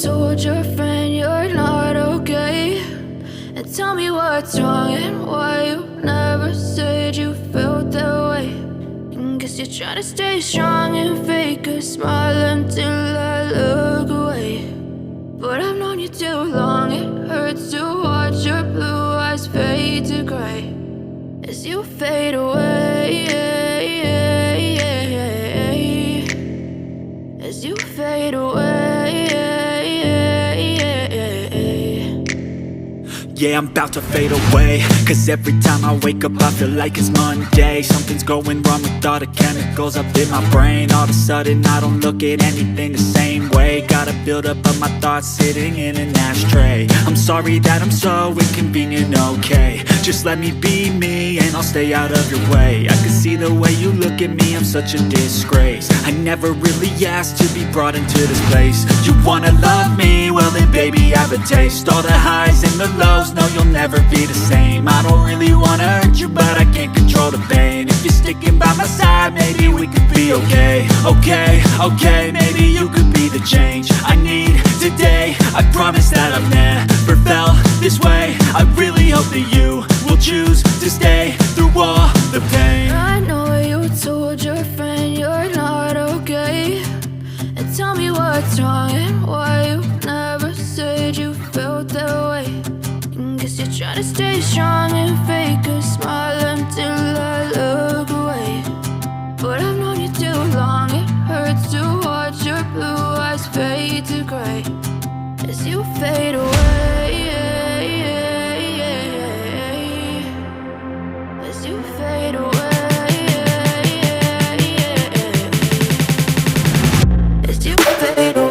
told your friend you're not okay, and tell me what's wrong and why you never said you felt that way. And guess you're trying to stay strong and fake a smile until I look away. But I've known you too long, it hurts to watch your blue eyes fade to gray as you fade away, as you fade away. Yeah, I'm about to fade away, cause every time I wake up I feel like it's Monday. Something's going wrong with all the chemicals up in my brain. All of a sudden I don't look at anything the same way. Gotta build up of my thoughts sitting in an ashtray. I'm sorry that I'm so inconvenient, okay. Just let me be me and I'll stay out of your way. I can see the way you look at me, I'm such a disgrace. I never really asked to be brought into this place. You wanna love me? Well then baby I have a taste. All the highs and the lows, no you'll never be the same. I don't really wanna hurt you but I can't control the pain. If you're sticking by my side maybe we could be okay. Okay, maybe you could be the change I need today. I promise that I've never felt this way. I really hope that you will choose to stay through all the pain. I know you told your friend you're not okay, and tell me what's wrong and why you never said you felt that way. And guess you're trying to stay strong and fake a smile until I look away. But I've known you too long, it hurts to watch your blue eyes fade to gray as you fade away, as you fade away, as you fade away.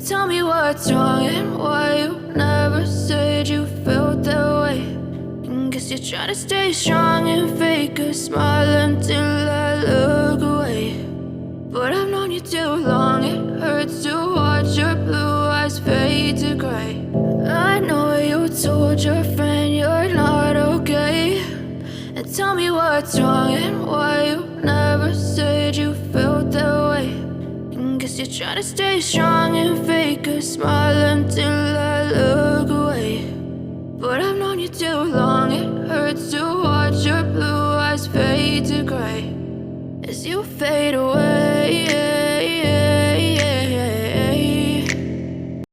Tell me what's wrong and why you never said you felt that way. And guess you're trying to stay strong and fake a smile until I look away. But I've known you too long, it hurts to watch your blue eyes fade to gray. I know you told your friend you're not okay, and tell me what's wrong and why you never said you felt that way. Guess you're trying to stay strong and fake a smile until I look away. But I've known you too long, it hurts to watch your blue eyes fade to gray as you fade away.